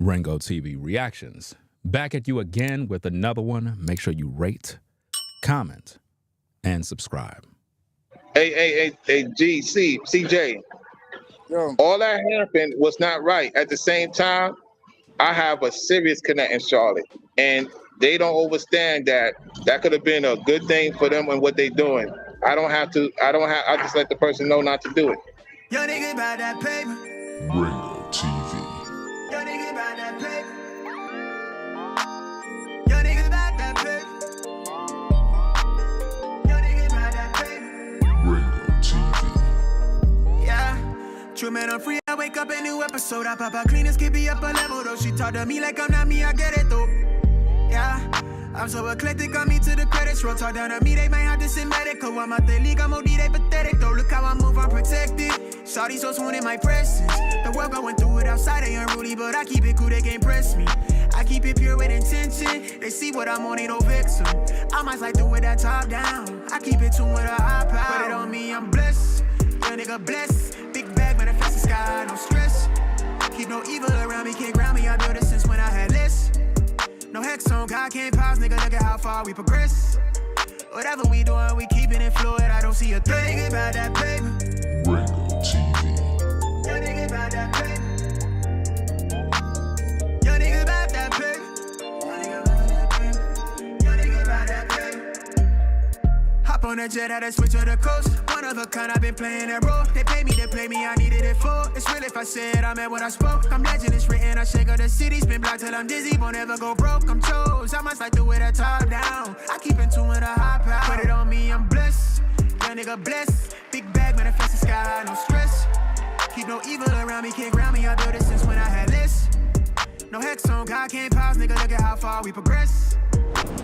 RINGOTV Reactions. Back at you again with another one. Make sure you rate, comment, and subscribe. Hey, CJ. Yo. All that happened was not right. At the same time, I have a serious connect in Charlotte, and they don't understand that could have been a good thing for them and what they're doing. I just let the person know not to do it. Yo, nigga about that paper. RINGOTV. Yo, nigga about that paper. Yo, nigga about that paper. Yo, nigga about that paper. RINGOTV. Yeah. True man, I'm free. I wake up a new episode. I pop out clean and skip me up a level though. She talk to me like I'm not me. I get it though. Yeah. I'm so eclectic, on me to the credits roll. Talk down to me, they might have to send medical. I'm out the league, I'm OD, they pathetic though. Look how I move, I'm protected. Shawty so swoon in my presence. The world going through it outside, they unruly, but I keep it cool, they can't press me. I keep it pure with intention. They see what I'm on, ain't no vixen. I might slide through with that top down. I keep it tuned with a high power. Put it on me, I'm blessed. Young nigga blessed. Big bag, manifest the sky, no stress. Keep no evil around me, can't ground me. I built it since when I had less. No hex on, God can't pause, nigga, look at how far we progress. Whatever we doing, we keeping it fluid, I don't see a thing about that paper. RINGOTV. Yo, nigga about that paper. Yo, nigga about that paper. Yo, nigga about that paper. Hop on a jet, had to switch to the coast. One of a kind, I've been playing that role. They pay me to play me, I needed it for. It's real if I said I meant what I spoke. I'm legend, it's written, I shake up the city. Spin block till I'm dizzy, won't ever go broke. I'm chose, I must like do it a top down. I keep in tune with a high power. Put it on me, I'm blessed. Young nigga blessed. Big bag, manifest the sky, no stress. Keep no evil around me, can't ground me. I built it since when I had less. No hex on, God can't pause, nigga, look at how far we progress.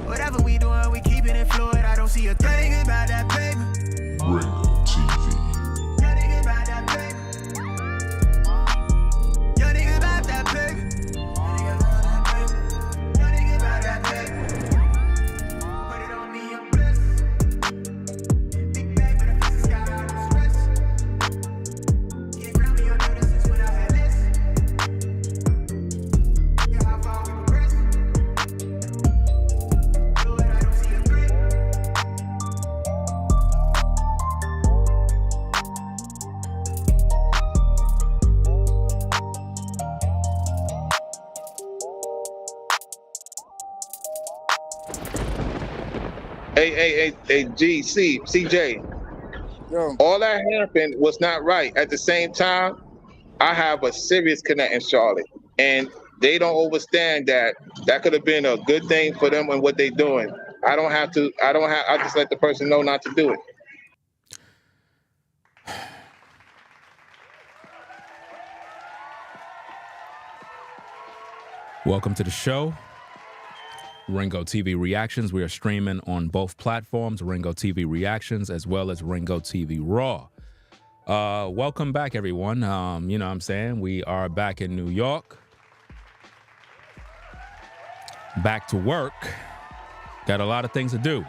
Whatever we doing, we keeping it fluid. I don't see a thing about that paper. RINGOTV. Yo, nigga about that paper. Yo, nigga about that paper. Yo, nigga about that paper. Put it on me, I'm blessed. Big bag, but I feel the sky, no stress. Can't ground me, I know this since when I had less. Look how far we progress. Lord, I don't see a threat. Hey, CJ. Yo. All that happened was not right. At the same time, I have a serious connect in Charlotte, and they don't understand that could have been a good thing for them and what they're doing. I just let the person know not to do it. Welcome to the show. RINGOTV Reactions. We are streaming on both platforms, RINGOTV Reactions as well as RINGOTV Raw. Welcome back, everyone. You know what I'm saying? We are back in New York. Back to work. Got a lot of things to do.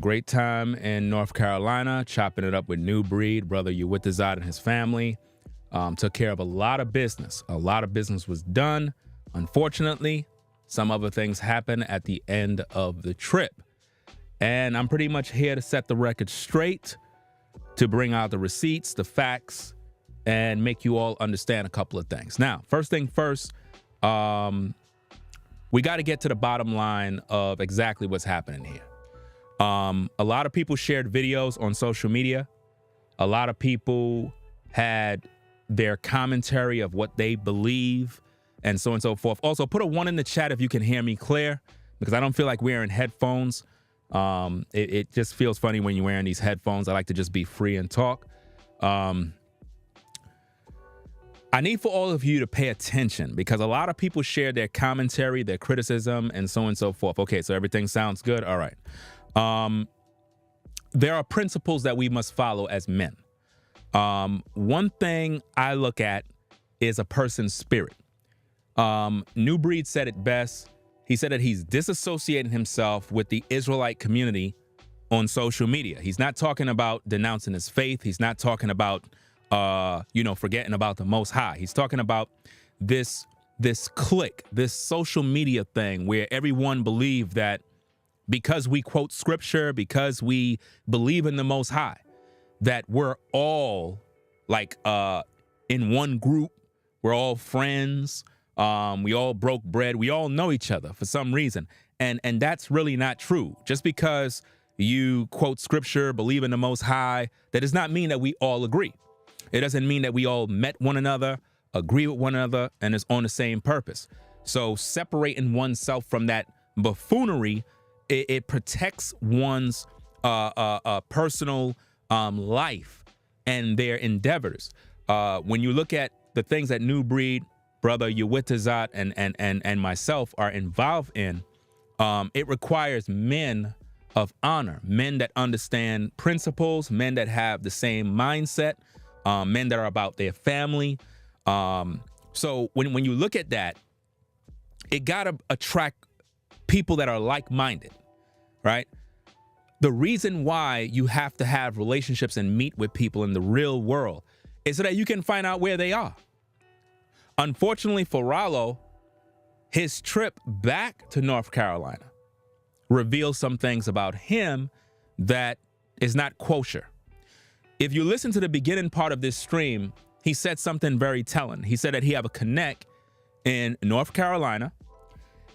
Great time in North Carolina, chopping it up with Nubreed. Brother Uwitazad and his family. Took care of a lot of business. A lot of business was done. Unfortunately, some other things happened at the end of the trip. And I'm pretty much here to set the record straight, to bring out the receipts, the facts, and make you all understand a couple of things. Now, first thing first, we got to get to the bottom line of exactly what's happening here. A lot of people shared videos on social media. A lot of people had their commentary of what they believe and so on and so forth. Also, put a 1 in the chat if you can hear me clear, because I don't feel like wearing headphones. It just feels funny when you're wearing these headphones. I like to just be free and talk. I need for all of you to pay attention, because a lot of people share their commentary, their criticism, and so on and so forth. Okay, so everything sounds good. All right. There are principles that we must follow as men. One thing I look at is a person's spirit. Nubreed said it best. He said that he's disassociating himself with the Israelite community on social media. He's not talking about denouncing his faith. He's not talking about forgetting about the Most High. He's talking about this clique, this social media thing where everyone believed that because we quote scripture, because we believe in the Most High, that we're all like in one group. We're all friends. We all broke bread. We all know each other for some reason. And that's really not true. Just because you quote scripture, believe in the Most High, that does not mean that we all agree. It doesn't mean that we all met one another, agree with one another, and is on the same purpose. So separating oneself from that buffoonery, it protects one's personal life and their endeavors. When you look at the things that Nubreed, brother Yuwitazat, and myself are involved in, it requires men of honor, men that understand principles, men that have the same mindset, men that are about their family. So when you look at that, it got to attract people that are like-minded, right? The reason why you have to have relationships and meet with people in the real world is so that you can find out where they are. Unfortunately for Ralo, his trip back to North Carolina reveals some things about him that is not kosher. If you listen to the beginning part of this stream, he said something very telling. He said that he have a connect in North Carolina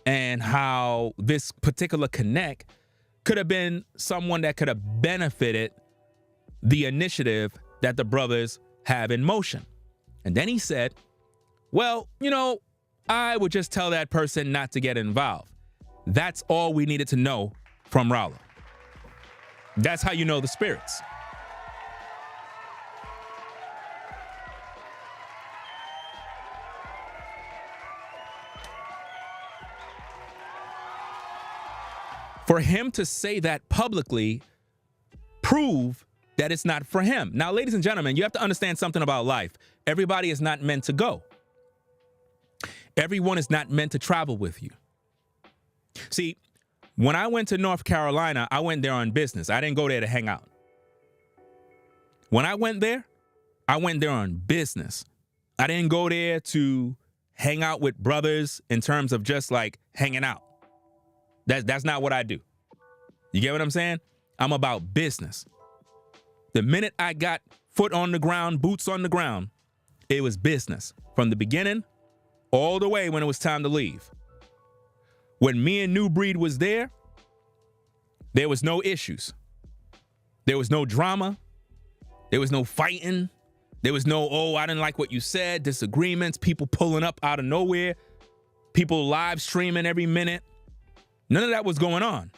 and how this particular connect could have been someone that could have benefited the initiative that the brothers have in motion. And then he said, well, I would just tell that person not to get involved. That's all we needed to know from Ralo. That's how you know the spirits. For him to say that publicly prove that it's not for him. Now, ladies and gentlemen, you have to understand something about life. Everybody is not meant to go. Everyone is not meant to travel with you. See, when I went to North Carolina, I went there on business. I didn't go there to hang out. When I went there on business. I didn't go there to hang out with brothers in terms of just like hanging out. That's not what I do. You get what I'm saying? I'm about business. The minute I got foot on the ground, boots on the ground, it was business. From the beginning, all the way when it was time to leave. When me and Nubreed was there was no issues. There was no drama. There was no fighting. There was no, oh, I didn't like what you said, disagreements, people pulling up out of nowhere, people live streaming every minute. None of that was going on.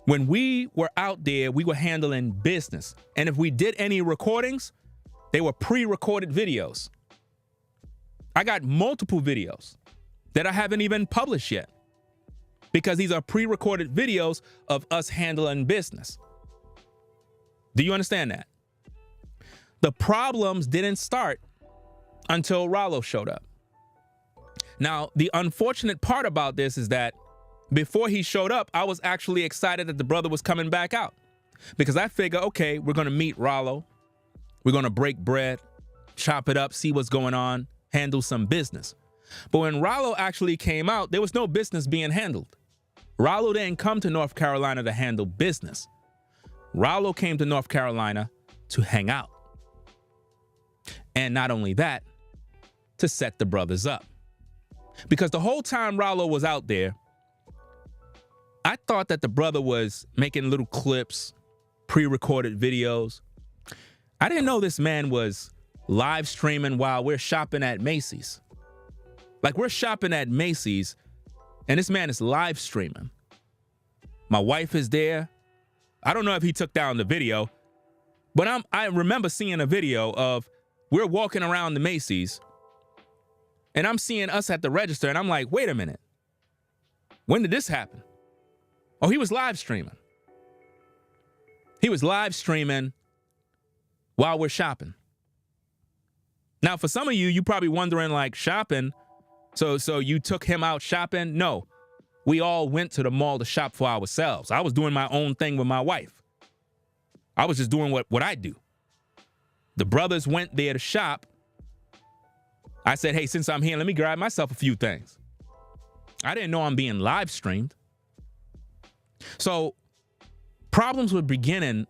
When we were out there, we were handling business. And if we did any recordings, they were pre-recorded videos. I got multiple videos that I haven't even published yet because these are pre-recorded videos of us handling business. Do you understand that? The problems didn't start until Ralo showed up. Now, the unfortunate part about this is that before he showed up, I was actually excited that the brother was coming back out because I figure, okay, we're going to meet Ralo. We're going to break bread, chop it up, see what's going on, handle some business. But when Ralo actually came out, there was no business being handled. Ralo didn't come to North Carolina to handle business. Ralo came to North Carolina to hang out. And not only that, to set the brothers up. Because the whole time Ralo was out there, I thought that the brother was making little clips, pre-recorded videos. I didn't know this man was live streaming while we're shopping at Macy's. Like, we're shopping at Macy's, and this man is live streaming. My wife is there. I don't know if he took down the video, but I remember seeing a video of we're walking around the Macy's, and I'm seeing us at the register, and I'm like, wait a minute. When did this happen? Oh, he was live streaming. He was live streaming while we're shopping. Now, for some of you, you're probably wondering, like, shopping, so you took him out shopping? No, we all went to the mall to shop for ourselves. I was doing my own thing with my wife. I was just doing what I do. The brothers went there to shop. I said, hey, since I'm here, let me grab myself a few things. I didn't know I'm being live streamed. So problems were beginning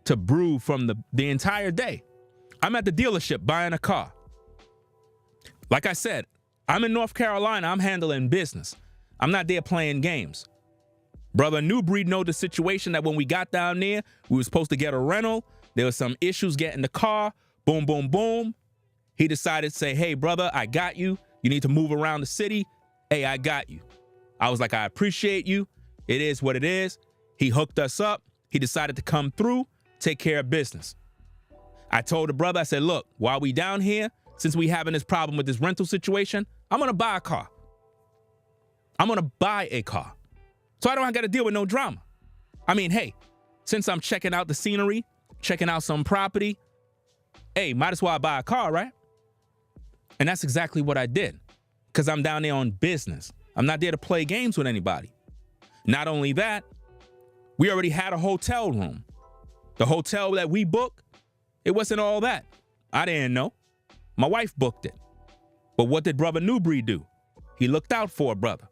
to brew from the entire day. I'm at the dealership buying a car. Like I said, I'm in North Carolina. I'm handling business. I'm not there playing games. Brother Nubreed know the situation that when we got down there, we were supposed to get a rental. There was some issues getting the car. Boom, boom, boom. He decided to say, hey, brother, I got you. You need to move around the city. Hey, I got you. I was like, I appreciate you. It is what it is. He hooked us up. He decided to come through, take care of business. I told the brother, I said, look, while we down here, since we having this problem with this rental situation, I'm going to buy a car. I'm going to buy a car. So I don't got to deal with no drama. I mean, hey, since I'm checking out the scenery, checking out some property, hey, might as well buy a car, right? And that's exactly what I did, because I'm down there on business. I'm not there to play games with anybody. Not only that, we already had a hotel room. The hotel that we booked, it wasn't all that. I didn't know. My wife booked it. But what did Brother Nubreed do? He looked out for a brother.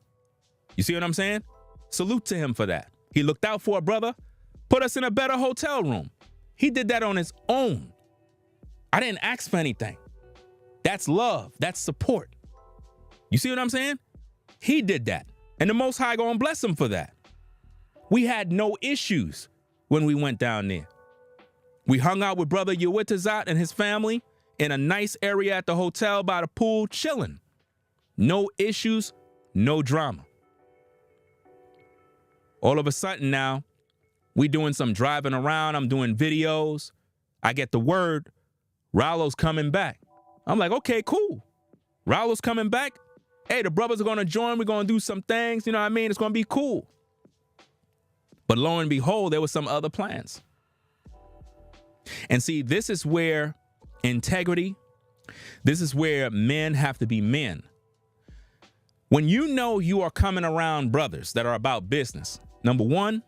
You see what I'm saying? Salute to him for that. He looked out for a brother, put us in a better hotel room. He did that on his own. I didn't ask for anything. That's love. That's support. You see what I'm saying? He did that. And the Most High gonna bless him for that. We had no issues when we went down there. We hung out with Brother Yuwitazat and his family in a nice area at the hotel by the pool, chilling. No issues, no drama. All of a sudden now, we doing some driving around. I'm doing videos. I get the word, Ralo's coming back. I'm like, okay, cool. Ralo's coming back. Hey, the brothers are going to join. We're going to do some things. You know what I mean? It's going to be cool. But lo and behold, there were some other plans. And see, this is where integrity, this is where men have to be men. When you know you are coming around brothers that are about business, number one,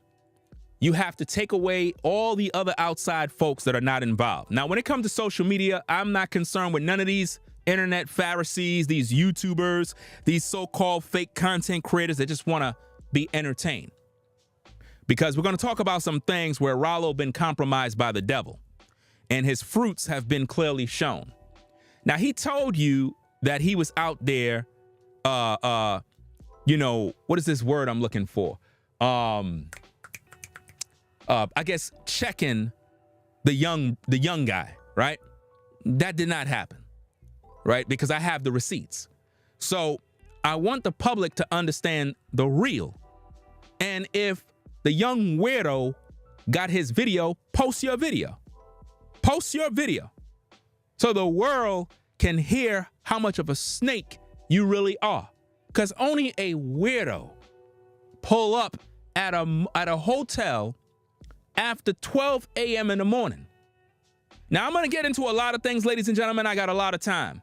you have to take away all the other outside folks that are not involved. Now, when it comes to social media, I'm not concerned with none of these internet Pharisees, these YouTubers, these so-called fake content creators that just want to be entertained. Because we're going to talk about some things where Ralo been compromised by the devil and his fruits have been clearly shown. Now, he told you that he was out there, you know, what is this word I'm looking for? I guess checking the young guy, right? That did not happen, right? Because I have the receipts. So I want the public to understand the real. And if the young weirdo got his video, post your video. Post your video. So the world can hear how much of a snake you really are. Because only a weirdo pull up at a hotel after 12 a.m. in the morning. Now, I'm going to get into a lot of things, ladies and gentlemen. I got a lot of time.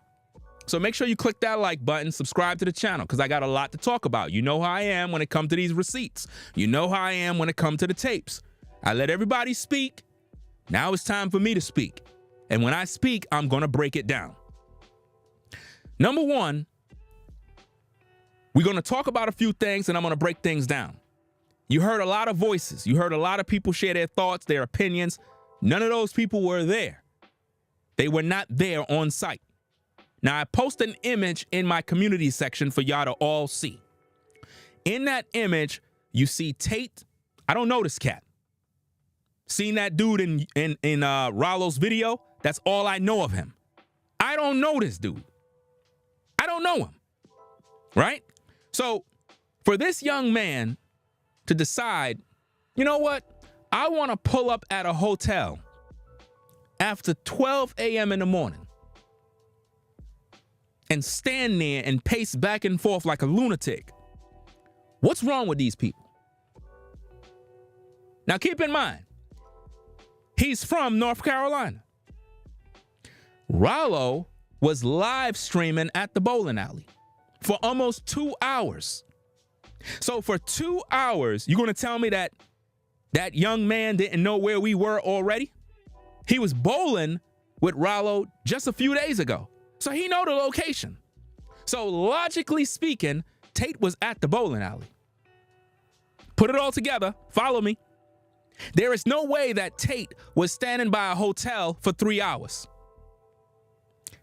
So make sure you click that like button, subscribe to the channel, because I got a lot to talk about. You know how I am when it comes to these receipts. You know how I am when it comes to the tapes. I let everybody speak. Now it's time for me to speak. And when I speak, I'm going to break it down. Number one, we're going to talk about a few things, and I'm going to break things down. You heard a lot of voices. You heard a lot of people share their thoughts, their opinions. None of those people were there. They were not there on site. Now, I post an image in my community section for y'all to all see. In that image, you see Tate. I don't know this cat. Seen that dude in Ralo's video? That's all I know of him. I don't know this dude. I don't know him. Right? So for this young man to decide, you know what? I want to pull up at a hotel after 12 a.m. in the morning and stand there and pace back and forth like a lunatic. What's wrong with these people? Now, keep in mind, he's from North Carolina. Ralo was live streaming at the bowling alley for almost 2 hours. So for 2 hours, you're going to tell me that that young man didn't know where we were already? He was bowling with Ralo just a few days ago. So he know the location. So logically speaking, Tate was at the bowling alley. Put it all together. Follow me. There is no way that Tate was standing by a hotel for 3 hours.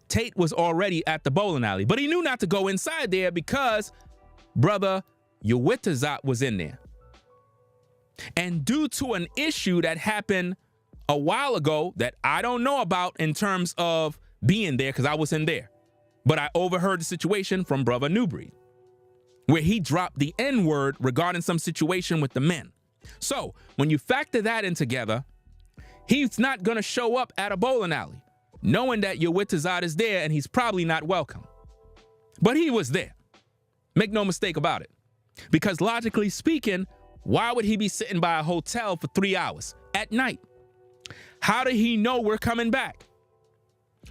Tate was already at the bowling alley, but he knew not to go inside there because brother Uwitazat was in there. And due to an issue that happened a while ago that I don't know about in terms of being there because I wasn't there, but I overheard the situation from brother Nubreed, where he dropped the N-word regarding some situation with the men. So when you factor that in together, he's not going to show up at a bowling alley knowing that Uwitazat is there and he's probably not welcome. But he was there. Make no mistake about it. Because logically speaking, why would he be sitting by a hotel for 3 hours at night? How did he know we're coming back?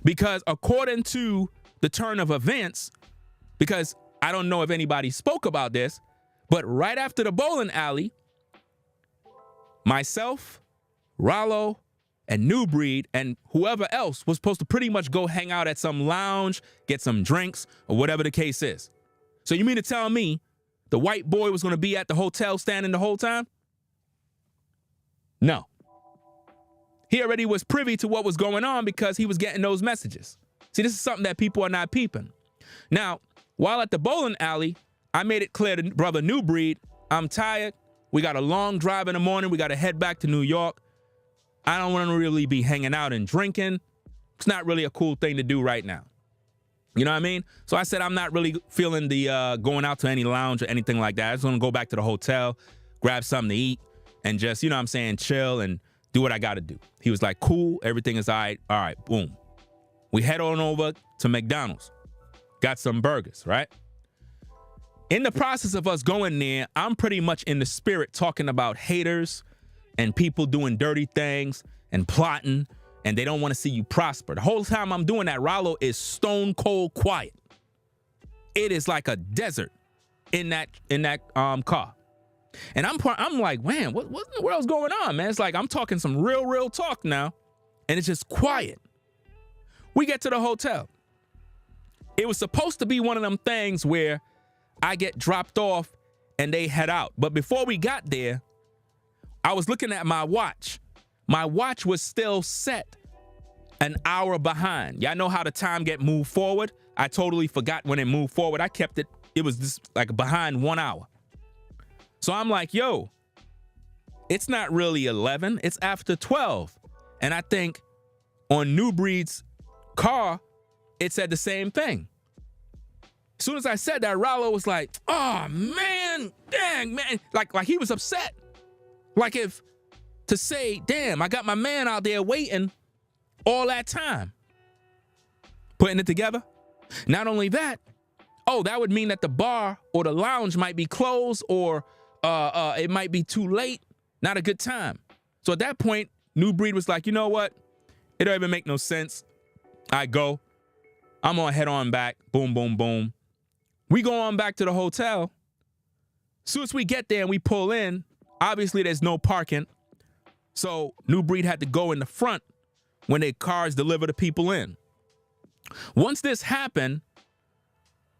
Because according to the turn of events, because I don't know if anybody spoke about this, but right after the bowling alley, myself, Ralo, and Nubreed, and whoever else was supposed to pretty much go hang out at some lounge, get some drinks, or whatever the case is. So you mean to tell me the white boy was going to be at the hotel standing the whole time? No. He already was privy to what was going on because he was getting those messages. See, this is something that people are not peeping. Now, while at the bowling alley, I made it clear to brother Nubreed, I'm tired. We got a long drive in the morning. We got to head back to New York. I don't want to really be hanging out and drinking. It's not really a cool thing to do right now. You know what I mean? So I said I'm not really feeling the going out to any lounge or anything like that. I just want to go back to the hotel, grab something to eat, and just, you know what I'm saying, chill and do what I got to do. He was like, cool, everything is all right. All right, boom. We head on over to McDonald's. Got some burgers, right? In the process of us going there, I'm pretty much in the spirit talking about haters and people doing dirty things and plotting, and they don't want to see you prosper. The whole time I'm doing that, Ralo is stone cold quiet. It is like a desert in that car. And I'm like, man, what in the world's going on, man? It's like I'm talking some real talk now, and it's just quiet. We get to the hotel. It was supposed to be one of them things where I get dropped off and they head out. But before we got there, I was looking at my watch. My watch was still set an hour behind. Y'all know how the time get moved forward? I totally forgot when it moved forward. I kept it, it was just like behind 1 hour. So I'm like, yo, it's not really 11, it's after 12. And I think on Nubreed's car, it said the same thing. As soon as I said that, Ralo was like, oh man, dang, man. Like he was upset. Like if to say, damn, I got my man out there waiting all that time. Putting it together. Not only that, oh, that would mean that the bar or the lounge might be closed or it might be too late. Not a good time. So at that point, Nubreed was like, you know what? It don't even make no sense. I go. I'm gonna head on back. Boom, boom, boom. We go on back to the hotel. Soon as we get there and we pull in, obviously there's no parking. So Nubreed had to go in the front when their cars deliver the people in. Once this happened,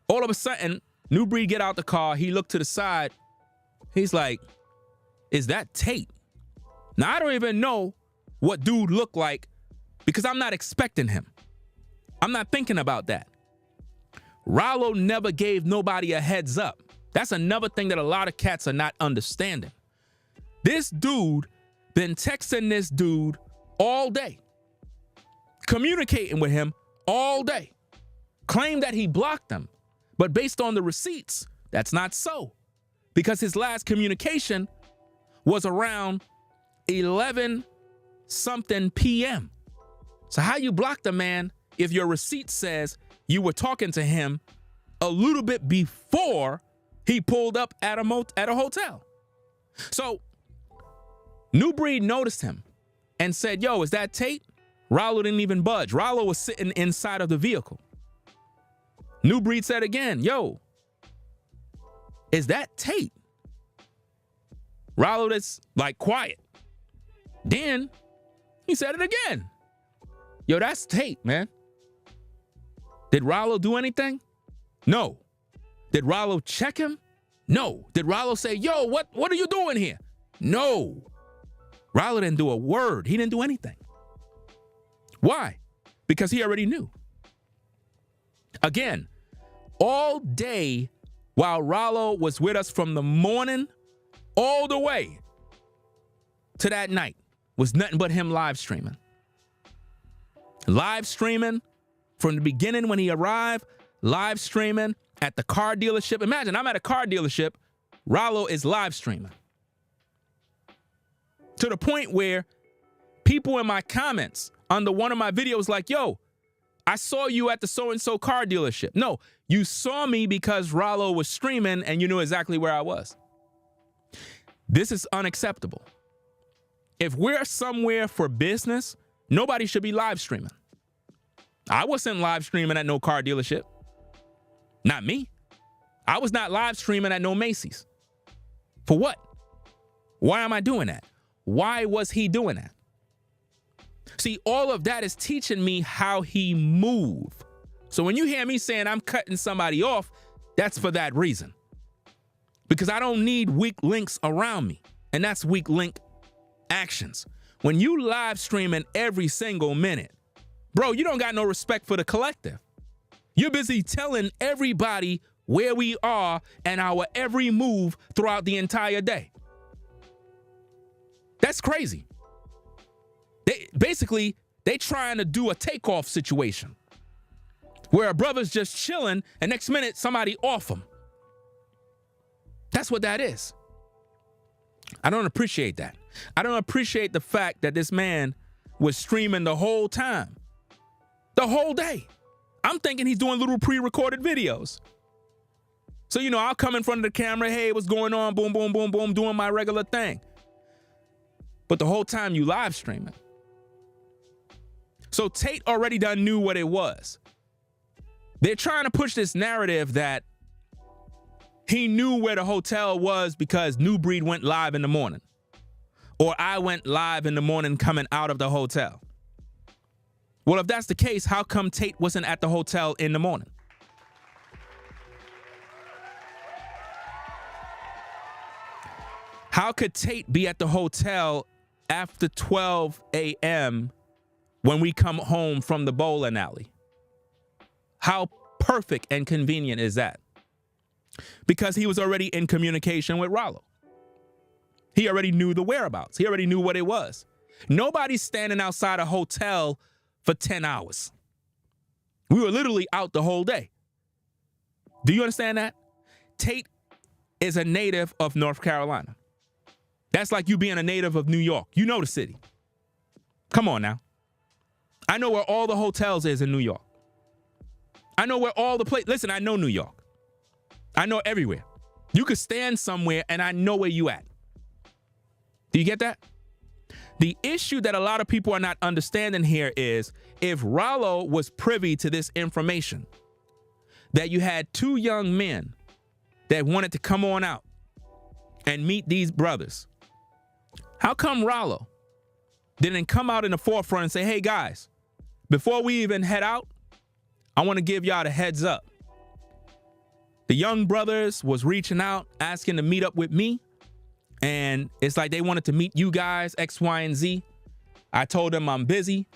all of a sudden, Nubreed get out the car. He looked to the side. He's like, is that Tate? Now, I don't even know what dude looked like because I'm not expecting him. I'm not thinking about that. Ralo never gave nobody a heads up. That's another thing that a lot of cats are not understanding. This dude been texting this dude all day, communicating with him all day, claimed that he blocked him. But based on the receipts, that's not so. Because his last communication was around 11-something p.m. So how you block the man if your receipt says you were talking to him a little bit before he pulled up at a hotel? So Nubreed noticed him and said, yo, is that Tate? Ralo didn't even budge. Ralo was sitting inside of the vehicle. Nubreed said again, yo, is that Tate? Ralo that's like quiet. Then he said it again. Yo, that's Tate, man. Did Ralo do anything? No. Did Ralo check him? No. Did Ralo say, yo, what are you doing here? No. Ralo didn't do a word. He didn't do anything. Why? Because he already knew. Again, all day while Ralo was with us from the morning all the way to that night was nothing but him live streaming. Live streaming from the beginning when he arrived, live streaming at the car dealership. Imagine I'm at a car dealership, Ralo is live streaming. To the point where people in my comments under one of my videos like, yo, I saw you at the so-and-so car dealership. No, you saw me because Ralo was streaming and you knew exactly where I was. This is unacceptable. If we're somewhere for business, nobody should be live streaming. I wasn't live streaming at no car dealership. Not me. I was not live streaming at no Macy's. For what? Why am I doing that? Why was he doing that? See, all of that is teaching me how he move. So when you hear me saying I'm cutting somebody off, that's for that reason. Because I don't need weak links around me. And that's weak link actions. When you live streaming every single minute, bro, you don't got no respect for the collective. You're busy telling everybody where we are and our every move throughout the entire day. That's crazy. They trying to do a takeoff situation where a brother's just chilling and next minute somebody off him. That's what that is. I don't appreciate that. I don't appreciate the fact that this man was streaming the whole time. The whole day. I'm thinking he's doing little pre-recorded videos. So, you know, I'll come in front of the camera, hey, what's going on? Boom, boom, boom, boom, doing my regular thing. But the whole time you live streaming. So Tate already done knew what it was. They're trying to push this narrative that he knew where the hotel was because Nubreed went live in the morning. Or I went live in the morning coming out of the hotel. Well, if that's the case, how come Tate wasn't at the hotel in the morning? How could Tate be at the hotel after 12 a.m. when we come home from the bowling alley? How perfect and convenient is that? Because he was already in communication with Ralo. He already knew the whereabouts. He already knew what it was. Nobody's standing outside a hotel for 10 hours. We were literally out the whole day. Do you understand that? Tate is a native of North Carolina. That's like you being a native of New York. You know the city. Come on now. I know where all the hotels is in New York. I know where all the places. Listen, I know New York. I know everywhere. You could stand somewhere and I know where you at. Do you get that? The issue that a lot of people are not understanding here is if Ralo was privy to this information, that you had two young men that wanted to come on out and meet these brothers, how come Ralo didn't come out in the forefront and say, hey guys, before we even head out, I want to give y'all the heads up. The young brothers was reaching out, asking to meet up with me. And it's like they wanted to meet you guys, X, Y, and Z. I told them I'm busy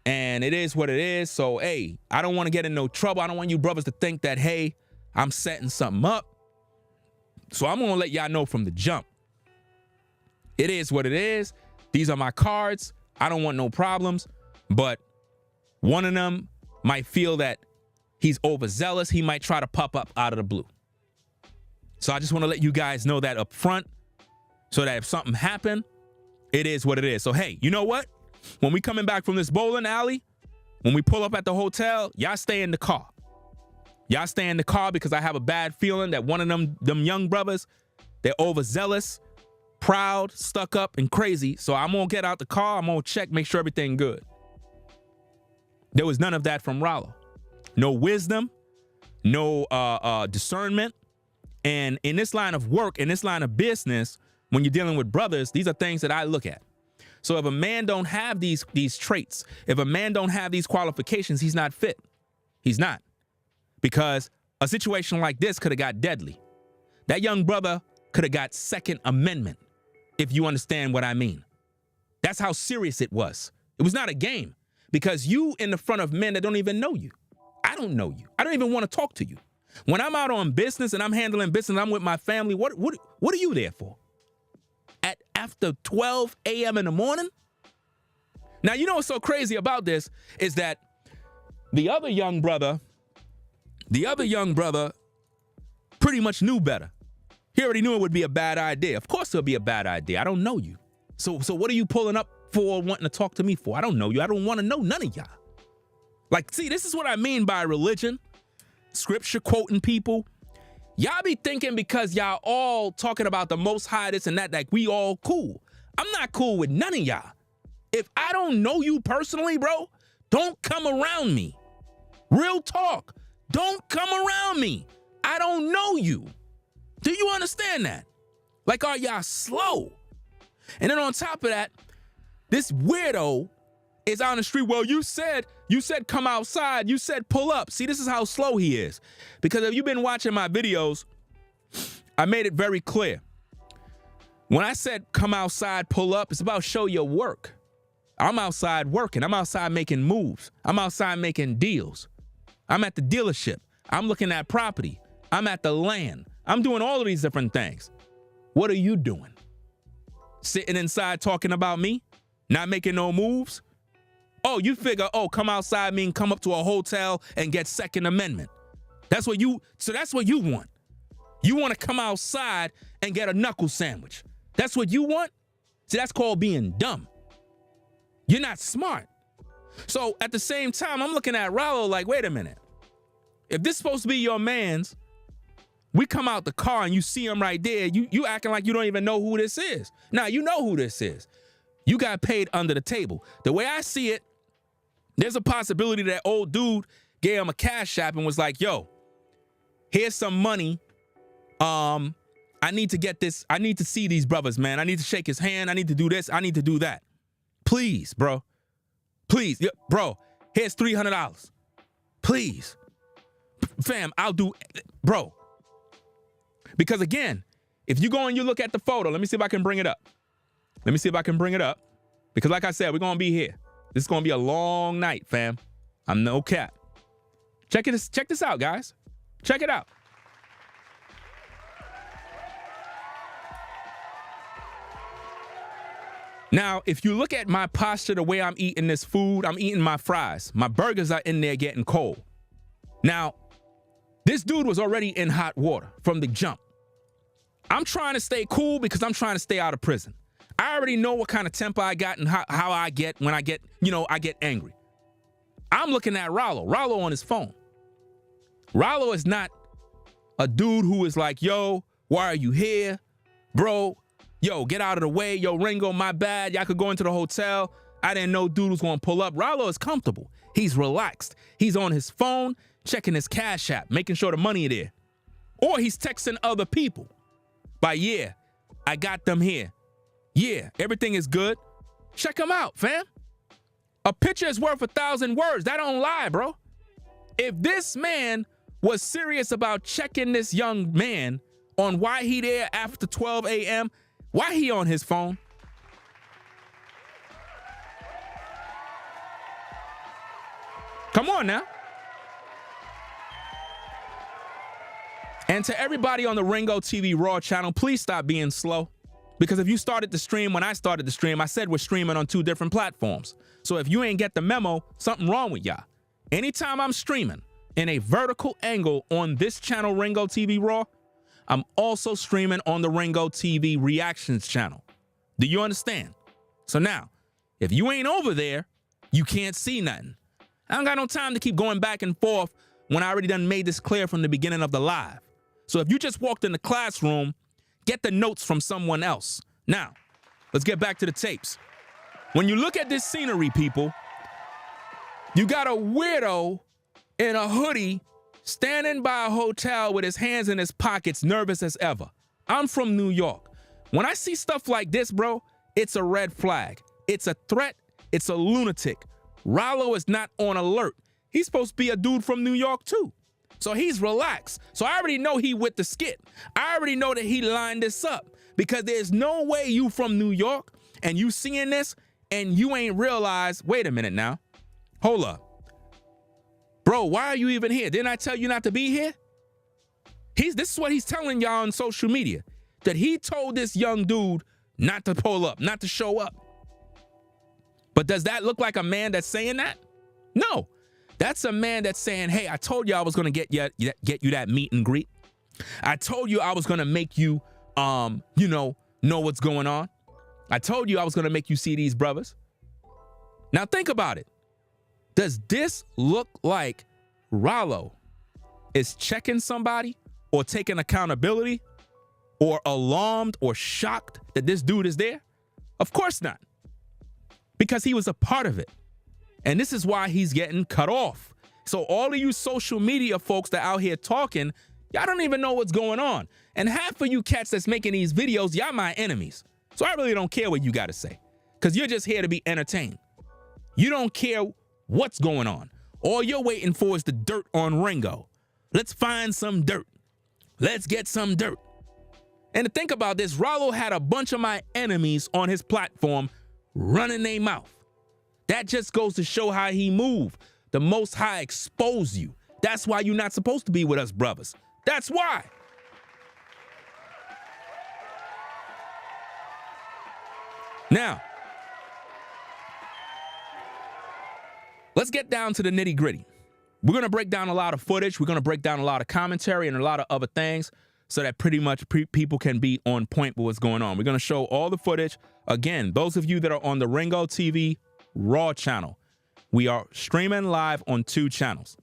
and it is what it is. So, hey, I don't want to get in no trouble. I don't want you brothers to think that, hey, I'm setting something up. So I'm going to let y'all know from the jump. It is what it is. These are my cards. I don't want no problems. But one of them might feel that he's overzealous. He might try to pop up out of the blue. So I just want to let you guys know that up front, so that if something happened, it is what it is. So, hey, you know what? When we coming back from this bowling alley, when we pull up at the hotel, y'all stay in the car. Y'all stay in the car because I have a bad feeling that one of them young brothers, they're overzealous, proud, stuck up, and crazy. So I'm going to get out the car. I'm going to check, make sure everything good. There was none of that from Ralo. No wisdom, no discernment. And in this line of work, in this line of business, when you're dealing with brothers, these are things that I look at. So if a man don't have these traits, if a man don't have these qualifications, he's not fit. He's not. Because a situation like this could have got deadly. That young brother could have got Second Amendment, if you understand what I mean. That's how serious it was. It was not a game, because you in the front of men that don't even know you. I don't know you. I don't even want to talk to you. When I'm out on business and I'm handling business, I'm with my family, what are you there for? After 12 a.m. in the morning? Now, you know what's so crazy about this is that the other young brother pretty much knew better. He already knew it would be a bad idea. Of course it'll be a bad idea. I don't know you. So what are you pulling up for, wanting to talk to me for? I don't know you. I don't want to know none of y'all. Like, see, this is what I mean by religion, scripture quoting people. Y'all be thinking because y'all all talking about the Most High, this and that, like we all cool. I'm not cool with none of y'all. If I don't know you personally, bro, don't come around me. Real talk. Don't come around me. I don't know you. Do you understand that? Like, are y'all slow? And then on top of that, this weirdo is on the street. Well, you said come outside. You said pull up. See, this is how slow he is. Because if you've been watching my videos, I made it very clear. When I said come outside, pull up, it's about show your work. I'm outside working. I'm outside making moves. I'm outside making deals. I'm at the dealership. I'm looking at property. I'm at the land. I'm doing all of these different things. What are you doing? Sitting inside talking about me? Not making no moves? Oh, you figure, come outside mean come up to a hotel and get Second Amendment. That's what you want. You want to come outside and get a knuckle sandwich. That's what you want? See, that's called being dumb. You're not smart. So at the same time, I'm looking at Ralo like, wait a minute. If this is supposed to be your man's, we come out the car and you see him right there, you acting like you don't even know who this is. Now, you know who this is. You got paid under the table. The way I see it, there's a possibility that old dude gave him a cash app and was like, yo, here's some money. I need to get this. I need to see these brothers, man. I need to shake his hand. I need to do this. I need to do that. Please, bro. Please. Yeah, bro, here's $300. Please. Fam, I'll do, bro. Because again, if you go and you look at the photo, let me see if I can bring it up. Because like I said, we're going to be here. This is going to be a long night, fam. I'm no cap. Check this out, guys. Check it out. Now, if you look at my posture, the way I'm eating this food, I'm eating my fries. My burgers are in there getting cold. Now, this dude was already in hot water from the jump. I'm trying to stay cool because I'm trying to stay out of prison. I already know what kind of temper I got and how I get when I get angry. I'm looking at Ralo on his phone. Ralo is not a dude who is like, yo, why are you here? Bro, yo, get out of the way. Yo, Ringo, my bad. Y'all could go into the hotel. I didn't know dude was going to pull up. Ralo is comfortable. He's relaxed. He's on his phone, checking his cash app, making sure the money is there. Or he's texting other people by, yeah, I got them here. Yeah, everything is good. Check him out, fam. A picture is worth 1,000 words. That don't lie, bro. If this man was serious about checking this young man on why he there after 12 a.m., why he on his phone? Come on now. And to everybody on the RINGOTV Raw channel, please stop being slow. Because if you started the stream when I started the stream, I said we're streaming on 2 different platforms. So if you ain't get the memo, something wrong with y'all. Anytime I'm streaming in a vertical angle on this channel, RINGOTV Raw, I'm also streaming on the RINGOTV Reactions channel. Do you understand? So now, if you ain't over there, you can't see nothing. I don't got no time to keep going back and forth when I already done made this clear from the beginning of the live. So if you just walked in the classroom, get the notes from someone else. Now, let's get back to the tapes. When you look at this scenery, people, you got a weirdo in a hoodie standing by a hotel with his hands in his pockets, nervous as ever. I'm from New York. When I see stuff like this, bro, it's a red flag. It's a threat. It's a lunatic. Ralo is not on alert. He's supposed to be a dude from New York too. So he's relaxed. So I already know he with the skit. I already know that he lined this up, because there's no way you from New York and you seeing this and you ain't realized, wait a minute now. Hold up. Bro, why are you even here? Didn't I tell you not to be here? This is what he's telling y'all on social media, that he told this young dude not to pull up, not to show up. But does that look like a man that's saying that? No. That's a man that's saying, hey, I told you I was going to get you that meet and greet. I told you I was going to make you, know what's going on. I told you I was going to make you see these brothers. Now think about it. Does this look like Ralo is checking somebody or taking accountability or alarmed or shocked that this dude is there? Of course not. Because he was a part of it. And this is why he's getting cut off. So all of you social media folks that out here talking, y'all don't even know what's going on. And half of you cats that's making these videos, y'all my enemies. So I really don't care what you got to say, because you're just here to be entertained. You don't care what's going on. All you're waiting for is the dirt on Ringo. Let's find some dirt. Let's get some dirt. And to think about this, Ralo had a bunch of my enemies on his platform running their mouth. That just goes to show how he moved. The Most High exposed you. That's why you're not supposed to be with us brothers. That's why. Now, let's get down to the nitty gritty. We're going to break down a lot of footage. We're going to break down a lot of commentary and a lot of other things so that pretty much people can be on point with what's going on. We're going to show all the footage. Again, those of you that are on the RINGOTV Raw channel, we are streaming live on 2 channels.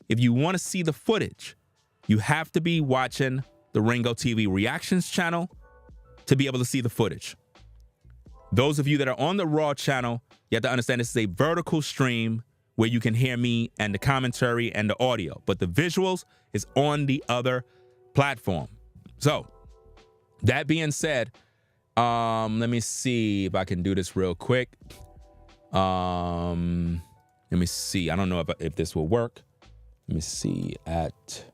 If you want to see the footage, you have to be watching the RINGOTV Reactions channel to be able to see the footage. Those of you that are on the Raw channel, you have to understand this is a vertical stream where you can hear me and the commentary and the audio, but the visuals is on the other platform. So that being said, let me see if I can do this real quick. Let me see. I don't know if this will work. Let me see at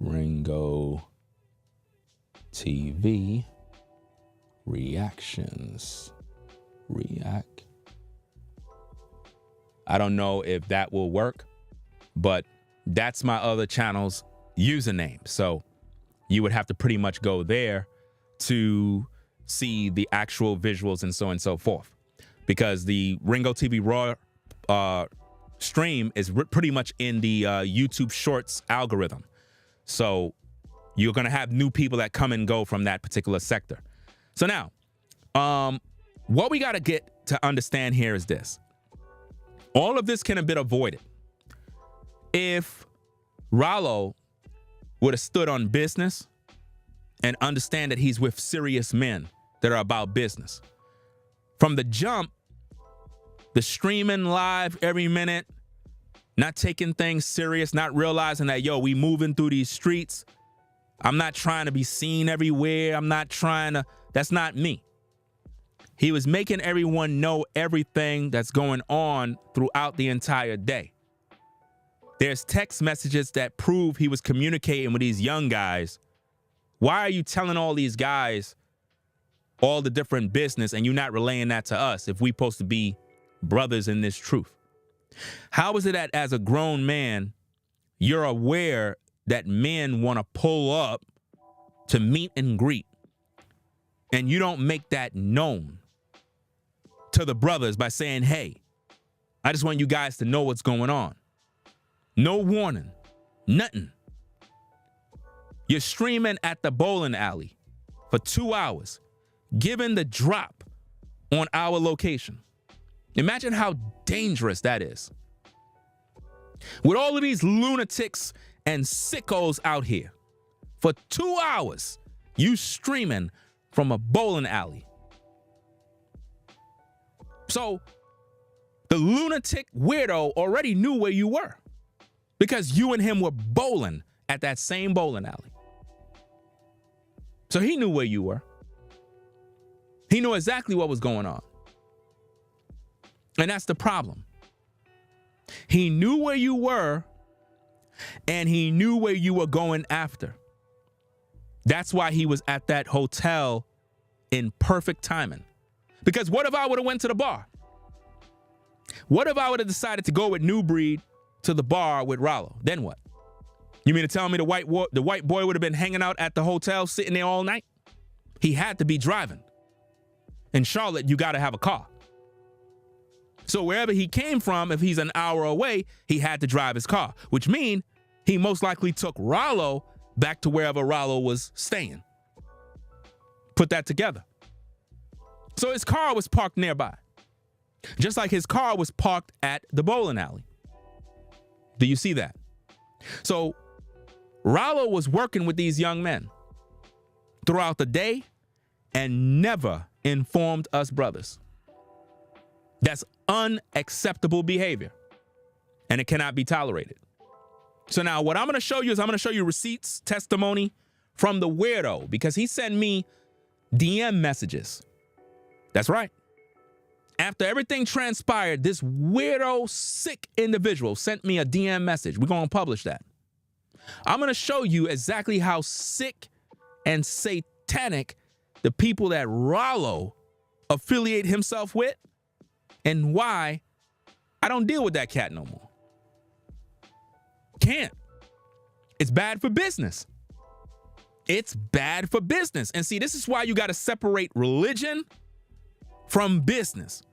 RINGOTV Reactions. React. I don't know if that will work, but that's my other channel's username. So you would have to pretty much go there to see the actual visuals and so on and so forth. Because the RINGOTV Raw stream is pretty much in the YouTube Shorts algorithm. So you're going to have new people that come and go from that particular sector. So now, what we got to get to understand here is this. All of this can have been avoided if Ralo would have stood on business and understand that he's with serious men that are about business. From the jump, the streaming live every minute, not taking things serious, not realizing that, yo, we moving through these streets. I'm not trying to be seen everywhere. I'm not trying to, that's not me. He was making everyone know everything that's going on throughout the entire day. There's text messages that prove he was communicating with these young guys. Why are you telling all these guys all the different business and you're not relaying that to us if we're supposed to be brothers in this truth? How is it that as a grown man, you're aware that men want to pull up to meet and greet and you don't make that known to the brothers by saying, hey, I just want you guys to know what's going on? No warning, nothing. You're streaming at the bowling alley for 2 hours, giving the drop on our location. Imagine how dangerous that is. With all of these lunatics and sickos out here, for 2 hours, you streaming from a bowling alley. So the lunatic weirdo already knew where you were because you and him were bowling at that same bowling alley. So he knew where you were. He knew exactly what was going on. And that's the problem. He knew where you were, and he knew where you were going after. That's why he was at that hotel in perfect timing. Because what if I would have went to the bar? What if I would have decided to go with Nubreed to the bar with Ralo? Then what? You mean to tell me the white boy would have been hanging out at the hotel, sitting there all night? He had to be driving. In Charlotte, you got to have a car. So wherever he came from, if he's an hour away, he had to drive his car, which means he most likely took Ralo back to wherever Ralo was staying. Put that together. So his car was parked nearby, just like his car was parked at the bowling alley. Do you see that? So Ralo was working with these young men throughout the day and never informed us brothers. That's unacceptable behavior, and it cannot be tolerated. So now what I'm going to show you is I'm going to show you receipts, testimony from the weirdo, because he sent me DM messages. That's right. After everything transpired, this weirdo, sick individual sent me a DM message. We're going to publish that. I'm going to show you exactly how sick and satanic the people that Ralo affiliate himself with, and why I don't deal with that cat no more. Can't. It's bad for business. It's bad for business. And see, this is why you got to separate religion from business.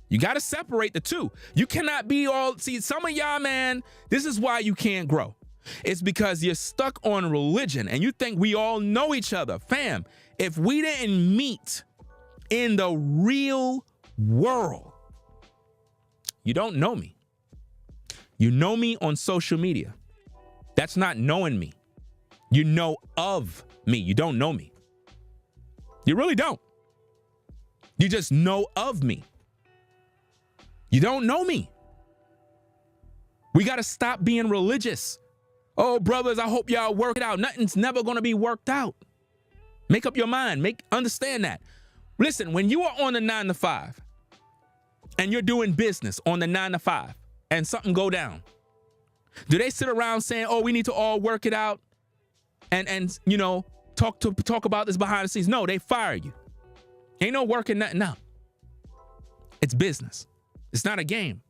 You got to separate the two. You cannot be all, see, some of y'all, man, this is why you can't grow. It's because you're stuck on religion and you think we all know each other. Fam, if we didn't meet in the real world, you don't know me. You know me on social media. That's not knowing me. You know of me. You don't know me. You really don't. You just know of me. You don't know me. We got to stop being religious. Oh, brothers, I hope y'all work it out. Nothing's never going to be worked out. Make up your mind. Understand that. Listen, when you are on the 9 to 5 and you're doing business on the 9 to 5 and something go down, do they sit around saying, oh, we need to all work it out and you know, talk about this behind the scenes? No, they fire you. Ain't no working nothing out. It's business. It's not a game.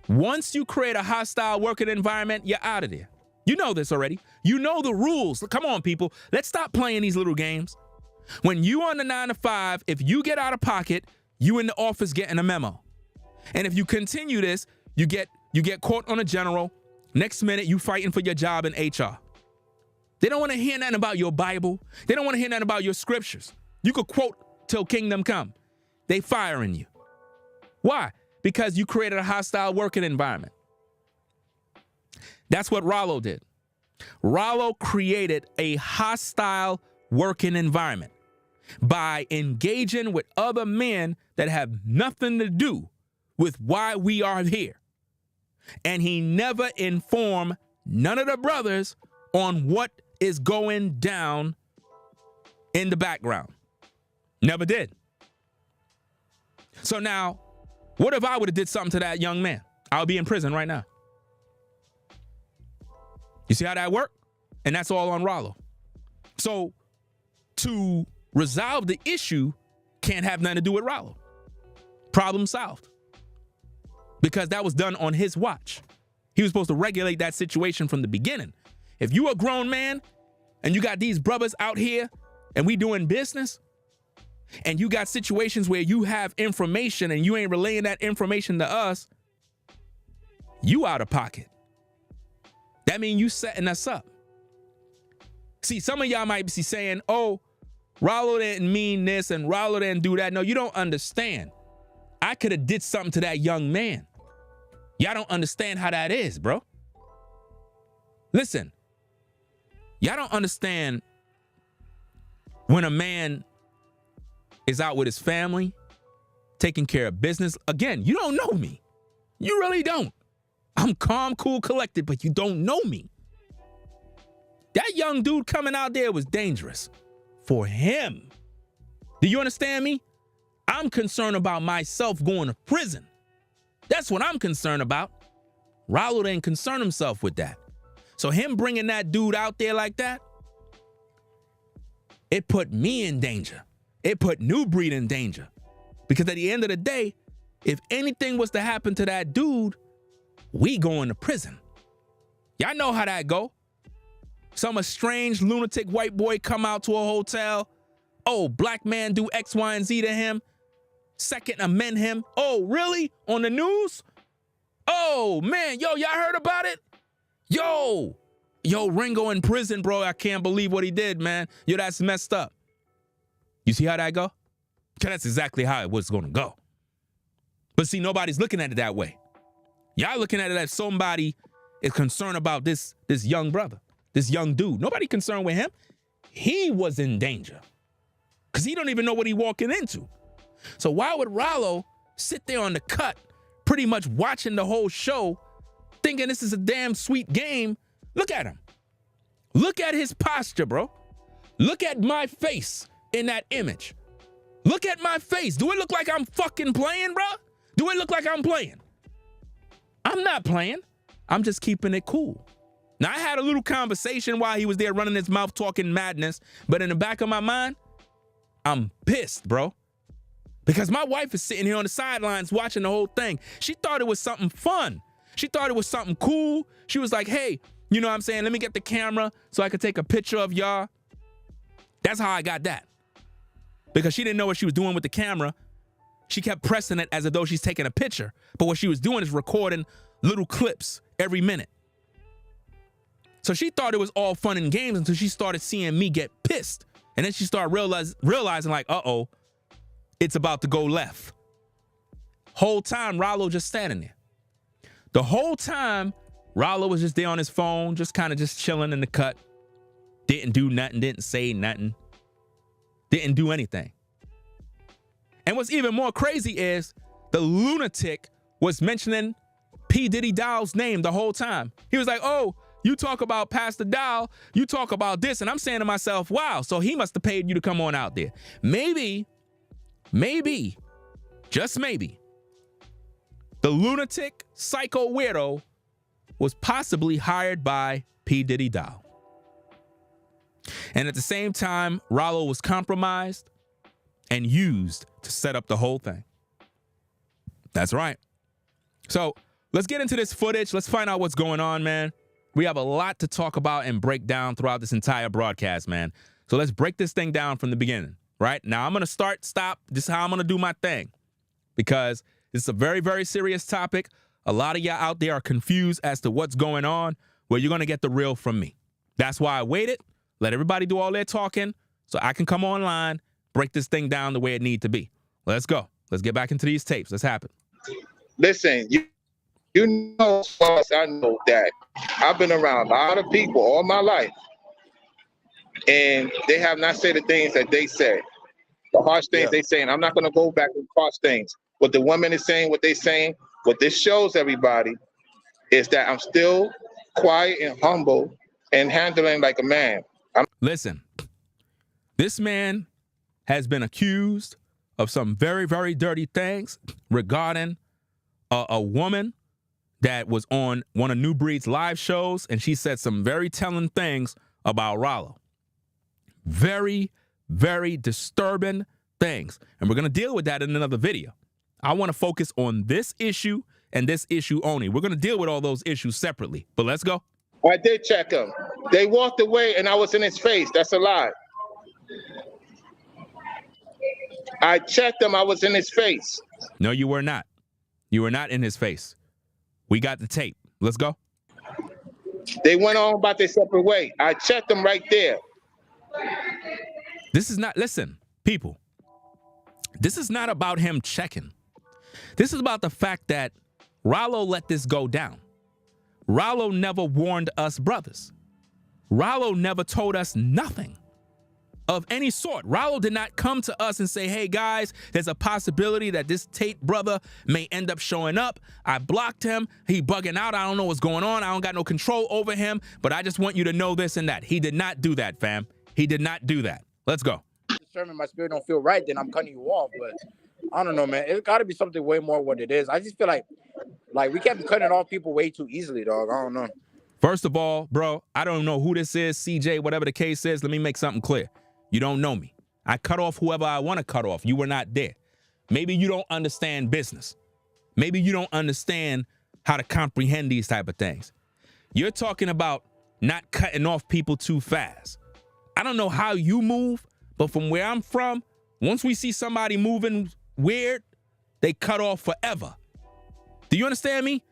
Once you create a hostile working environment, you're out of there. You know this already. You know the rules. Come on, people. Let's stop playing these little games. When you on the 9 to 5, if you get out of pocket, you in the office getting a memo. And if you continue this, you get caught on a general. Next minute, you fighting for your job in HR. They don't want to hear nothing about your Bible. They don't want to hear nothing about your scriptures. You could quote till kingdom come. They firing you. Why? Because you created a hostile working environment. That's what Ralo did. Ralo created a hostile working environment by engaging with other men that have nothing to do with why we are here. And he never informed none of the brothers on what is going down in the background. Never did. So now, what if I would have did something to that young man? I would be in prison right now. You see how that worked? And that's all on Ralo. So to resolve the issue can't have nothing to do with Ralo. Problem solved. Because that was done on his watch. He was supposed to regulate that situation from the beginning. If you a grown man and you got these brothers out here and we doing business, and you got situations where you have information and you ain't relaying that information to us, you out of pocket. That means you setting us up. See, some of y'all might be saying, oh, Ralo didn't mean this and Ralo didn't do that. No, you don't understand. I could have did something to that young man. Y'all don't understand how that is, bro. Listen, y'all don't understand when a man is out with his family, taking care of business. Again, you don't know me. You really don't. I'm calm, cool, collected, but you don't know me. That young dude coming out there was dangerous for him. Do you understand me? I'm concerned about myself going to prison. That's what I'm concerned about. Ralo didn't concern himself with that. So him bringing that dude out there like that, it put me in danger. It put Nubreed in danger. Because at the end of the day, if anything was to happen to that dude, we going to prison. Y'all know how that go. Some estranged lunatic white boy come out to a hotel. Oh, black man do X, Y, and Z to him. Second amend him. Oh, really? On the news? Oh, man. Yo, y'all heard about it? Yo, Ringo in prison, bro. I can't believe what he did, man. Yo, that's messed up. You see how that go? Because that's exactly how it was going to go. But see, nobody's looking at it that way. Y'all looking at it as somebody is concerned about this young brother, this young dude. Nobody concerned with him. He was in danger because he don't even know what he walking into. So why would Ralo sit there on the cut, pretty much watching the whole show, thinking this is a damn sweet game? Look at him. Look at his posture, bro. Look at my face in that image. Look at my face. Do it look like I'm fucking playing, bro? Do it look like I'm playing? I'm not playing. I'm just keeping it cool. Now, I had a little conversation while he was there running his mouth talking madness, but in the back of my mind, I'm pissed, bro. Because my wife is sitting here on the sidelines watching the whole thing. She thought it was something fun. She thought it was something cool. She was like, hey, you know what I'm saying? Let me get the camera so I could take a picture of y'all. That's how I got that. Because she didn't know what she was doing with the camera. She kept pressing it as though she's taking a picture. But what she was doing is recording little clips every minute. So she thought it was all fun and games until she started seeing me get pissed. And then she started realizing like, uh-oh, it's about to go left. Whole time, Ralo just standing there. The whole time, Ralo was just there on his phone, just kind of just chilling in the cut. Didn't do nothing, didn't say nothing. Didn't do anything. And what's even more crazy is the lunatic was mentioning P.Diddy Dow's name the whole time. He was like, oh, you talk about Pastor Dow, you talk about this. And I'm saying to myself, wow, so he must have paid you to come on out there. Maybe, just maybe, the lunatic psycho weirdo was possibly hired by P.Diddy Dow. And at the same time, Ralo was compromised and used to set up the whole thing. That's right. So let's get into this footage. Let's find out what's going on, man. We have a lot to talk about and break down throughout this entire broadcast, man. So let's break this thing down from the beginning, right? Now I'm going to stop. This is how I'm going to do my thing because this is a very, very serious topic. A lot of y'all out there are confused as to what's going on. Well, you're going to get the real from me. That's why I waited. Let everybody do all their talking so I can come online, break this thing down the way it needs to be. Let's go. Let's get back into these tapes. Let's happen. Listen, you know, as far as I know, that I've been around a lot of people all my life, and they have not said the things that they said, the harsh things they say. And I'm not going to go back and harsh things. What the woman is saying, what they're saying, what this shows everybody is that I'm still quiet and humble and handling like a man. Listen, this man has been accused of some very, very dirty things regarding a woman that was on one of Nubreed's live shows, and she said some very telling things about Ralo. Very, very disturbing things. And we're going to deal with that in another video. I want to focus on this issue and this issue only. We're going to deal with all those issues separately, but let's go. I did check him. They walked away and I was in his face. That's a lie. I checked him. I was in his face. No, you were not. You were not in his face. We got the tape. Let's go. They went on about their separate way. I checked them right there. This is not, listen, people, this is not about him checking. This is about the fact that Ralo let this go down. Ralo never warned us brothers. Ralo never told us nothing of any sort. Ralo did not come to us and say, hey guys, there's a possibility that this Tate brother may end up showing up. I blocked him. He bugging out. I don't know what's going on. I don't got no control over him, but I just want you to know this and that. He did not do that, fam. He did not do that. Let's go. Determine my spirit don't feel right, then I'm cutting you off. But I don't know, man. It's got to be something way more what it is. I just feel like we kept cutting off people way too easily, dog. I don't know. First of all, bro, I don't know who this is, CJ, whatever the case is. Let me make something clear. You don't know me. I cut off whoever I want to cut off. You were not there. Maybe you don't understand business. Maybe you don't understand how to comprehend these type of things. You're talking about not cutting off people too fast. I don't know how you move, but from where I'm from, once we see somebody moving weird, they cut off forever. Do you understand me?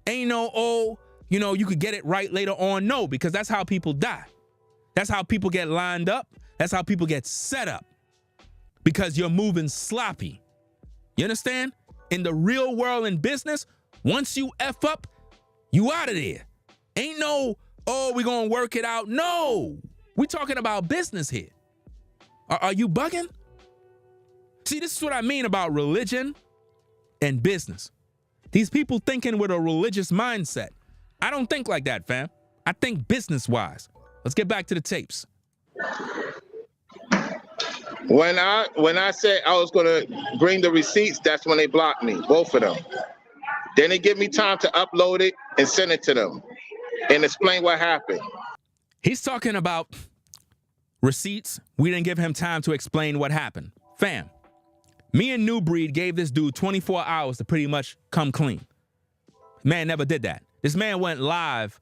Ain't no, oh, you know, you could get it right later on. No, because that's how people die. That's how people get lined up. That's how people get set up. Because you're moving sloppy. You understand? In the real world in business, once you F up, you out of there. Ain't no, oh, we're going to work it out. No, we talking about business here. Are you bugging? See, this is what I mean about religion and business. These people thinking with a religious mindset. I don't think like that, fam. I think business-wise. Let's get back to the tapes. When I said I was going to bring the receipts, that's when they blocked me, both of them. Then they give me time to upload it and send it to them and explain what happened. He's talking about receipts. We didn't give him time to explain what happened. Fam, me and Nubreed gave this dude 24 hours to pretty much come clean. Man never did that. This man went live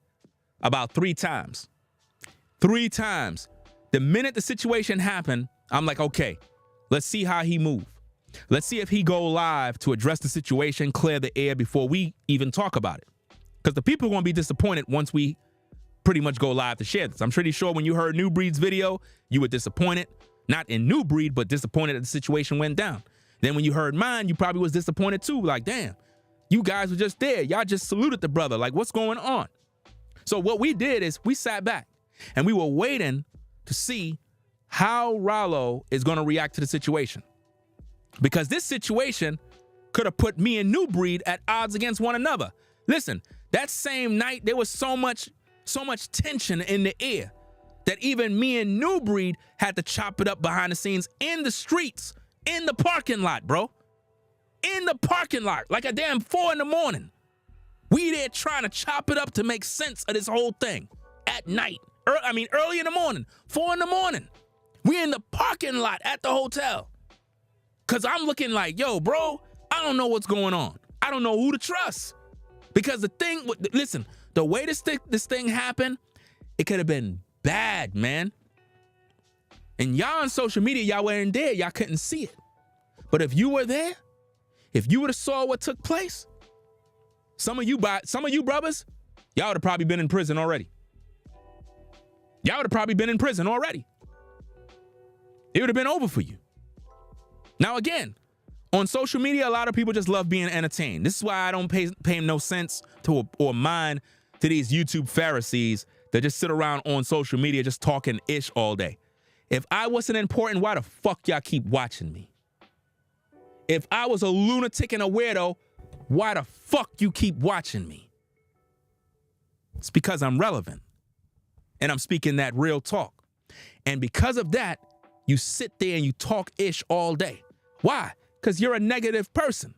about 3 times. 3 times. The minute the situation happened, I'm like, okay, let's see how he move. Let's see if he go live to address the situation, clear the air before we even talk about it. Because the people are going to be disappointed once we pretty much go live to share this. I'm pretty sure when you heard Nubreed's video, you were disappointed. Not in Nubreed, but disappointed that the situation went down. Then when you heard mine, you probably was disappointed too. Like, damn, you guys were just there. Y'all just saluted the brother. Like, what's going on? So what we did is we sat back and we were waiting to see how Ralo is going to react to the situation. Because this situation could have put me and Nubreed at odds against one another. Listen, that same night, there was so much tension in the air that even me and Nubreed had to chop it up behind the scenes in the streets, in the parking lot, bro. In the parking lot, like a damn 4 in the morning. We there trying to chop it up to make sense of this whole thing at night. Early in the morning, 4 in the morning. We in the parking lot at the hotel. Cause I'm looking like, yo, bro, I don't know what's going on. I don't know who to trust. Because the thing, listen, the way this thing happened, it could have been bad, man. And y'all on social media, y'all weren't there. Y'all couldn't see it. But if you were there, if you would have saw what took place, some of you brothers, y'all would have probably been in prison already. Y'all would have probably been in prison already. It would have been over for you. Now, again, on social media, a lot of people just love being entertained. This is why I don't pay no sense to or mind to these YouTube Pharisees that just sit around on social media just talking ish all day. If I wasn't important, why the fuck y'all keep watching me? If I was a lunatic and a weirdo, why the fuck you keep watching me? It's because I'm relevant. And I'm speaking that real talk. And because of that, you sit there and you talk ish all day. Why? Because you're a negative person.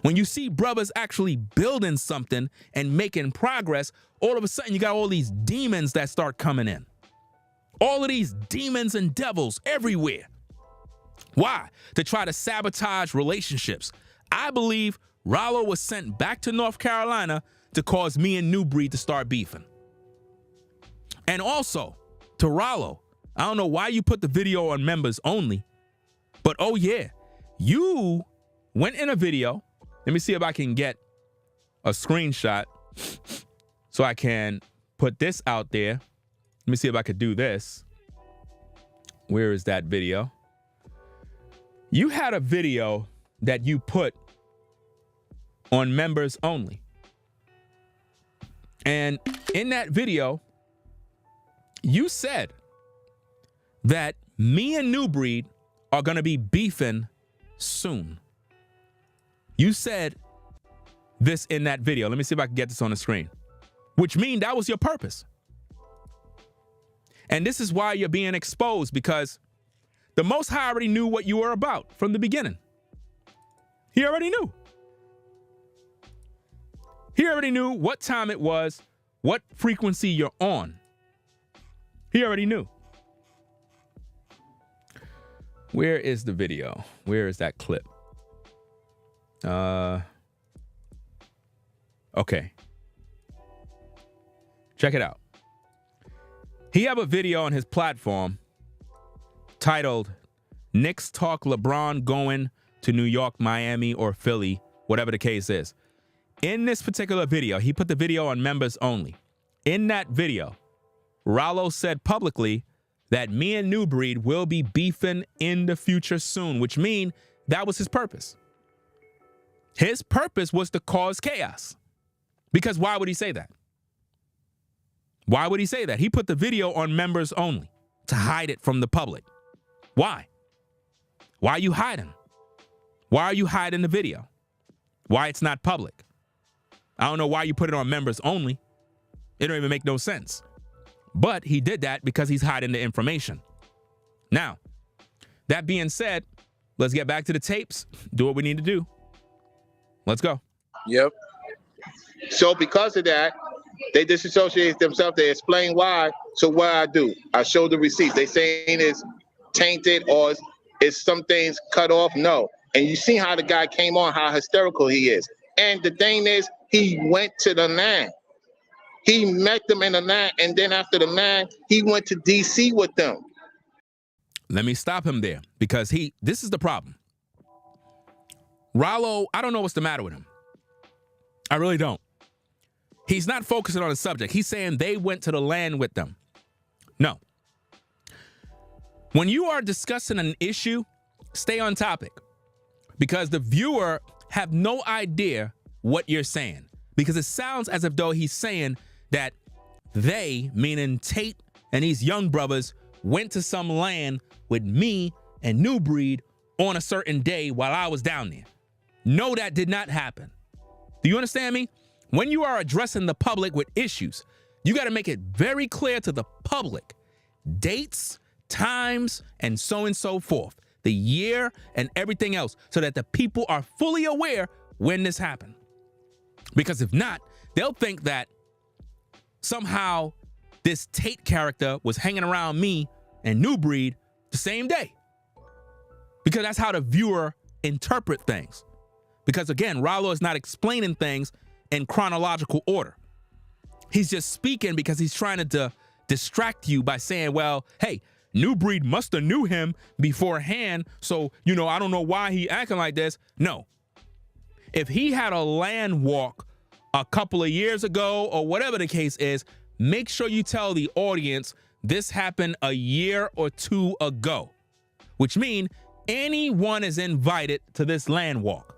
When you see brothers actually building something and making progress, all of a sudden you got all these demons that start coming in. All of these demons and devils everywhere. Why? To try to sabotage relationships. I believe Ralo was sent back to North Carolina to cause me and Nubreed to start beefing. And also, to Ralo, I don't know why you put the video on members only, but oh yeah, you went in a video. Let me see if I can get a screenshot so I can put this out there. Let me see if I could do this. Where is that video? You had a video that you put on members only. And in that video, you said that me and Nubreed are going to be beefing soon. You said this in that video. Let me see if I can get this on the screen. Which means that was your purpose. And this is why you're being exposed, because the Most High already knew what you were about from the beginning. He already knew. He already knew what time it was, what frequency you're on. He already knew. Where is the video? Where is that clip? Okay. Check it out. He have a video on his platform titled Knicks Talk LeBron Going to New York, Miami, or Philly, whatever the case is. In this particular video, he put the video on members only. In that video, Ralo said publicly that me and Nubreed will be beefing in the future soon, which means that was his purpose. His purpose was to cause chaos. Because why would he say that? Why would he say that? He put the video on members only to hide it from the public. Why? Why are you hiding? Why are you hiding the video? Why it's not public? I don't know why you put it on members only. It don't even make no sense. But he did that because he's hiding the information. Now, that being said, let's get back to the tapes, do what we need to do. Let's go. Yep. So because of that, they disassociate themselves. They explain why. So what I do, I show the receipts. They saying it's tainted or is some things cut off. No. And you see how the guy came on, how hysterical he is. And the thing is, he went to the land. He met them in the land. And then after the land, he went to DC with them. Let me stop him there because this is the problem. Ralo, I don't know what's the matter with him. I really don't. He's not focusing on the subject. He's saying they went to the land with them. No. When you are discussing an issue, stay on topic because the viewer have no idea what you're saying because it sounds as if though he's saying that they, meaning Tate and these young brothers, went to some land with me and Nubreed on a certain day while I was down there. No, that did not happen. Do you understand me? When you are addressing the public with issues, you got to make it very clear to the public, dates, times, and so forth, the year and everything else, so that the people are fully aware when this happened. Because if not, they'll think that somehow this Tate character was hanging around me and Nubreed the same day. Because that's how the viewer interpret things. Because again, Ralo is not explaining things in chronological order. He's just speaking because he's trying to distract you by saying, well, hey, Nubreed must have knew him beforehand, so, you know, I don't know why he acting like this. No. If he had a land walk a couple of years ago or whatever the case is, make sure you tell the audience this happened a year or two ago, which means anyone is invited to this land walk.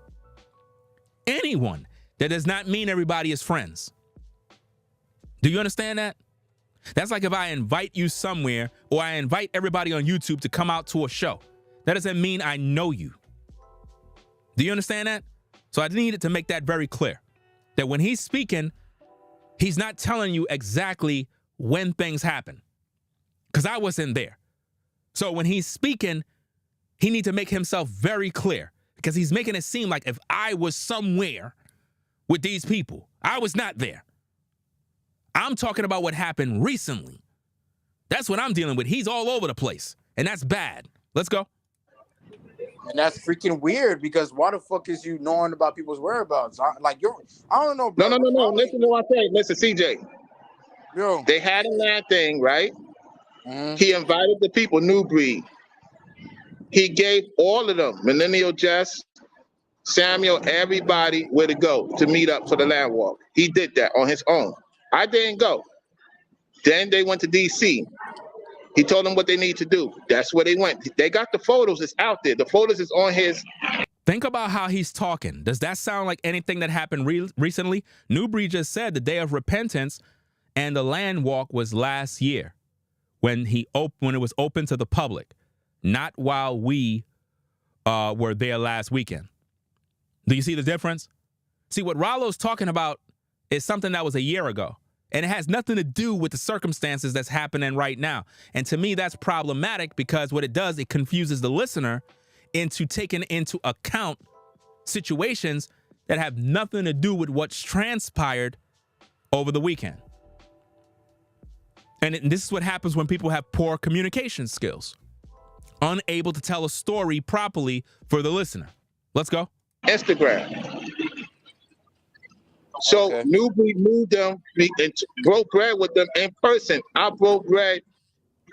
Anyone. That does not mean everybody is friends. Do you understand that? That's like if I invite you somewhere or I invite everybody on YouTube to come out to a show. That doesn't mean I know you. Do you understand that? So I needed to make that very clear. That when he's speaking, he's not telling you exactly when things happen. Because I wasn't there. So when he's speaking, he needs to make himself very clear. Because he's making it seem like if I was somewhere with these people, I was not there. I'm talking about what happened recently. That's what I'm dealing with. He's all over the place, and that's bad. Let's go. And that's freaking weird because why the fuck is you knowing about people's whereabouts? I don't know. Bro. No. Listen to what I say. Listen, CJ. Yo. They had a land thing, right? Mm-hmm. He invited the people, Nubreed. He gave all of them, Millennial Jess, Samuel, everybody where to go to meet up for the land walk. He did that on his own. I didn't go. Then they went to DC. He told them what they need to do. That's where they went. They got the photos. It's out there. The photos is on his. Think about how he's talking. Does that sound like anything that happened recently? Nubreed just said the day of repentance and the land walk was last year when it was open to the public, not while we were there last weekend. Do you see the difference? See, what Ralo's talking about is something that was a year ago, and it has nothing to do with the circumstances that's happening right now. And to me, that's problematic because what it does, it confuses the listener into taking into account situations that have nothing to do with what's transpired over the weekend. And this is what happens when people have poor communication skills, unable to tell a story properly for the listener. Let's go. Instagram. So Okay. Nubreed moved them and broke bread with them in person. I broke bread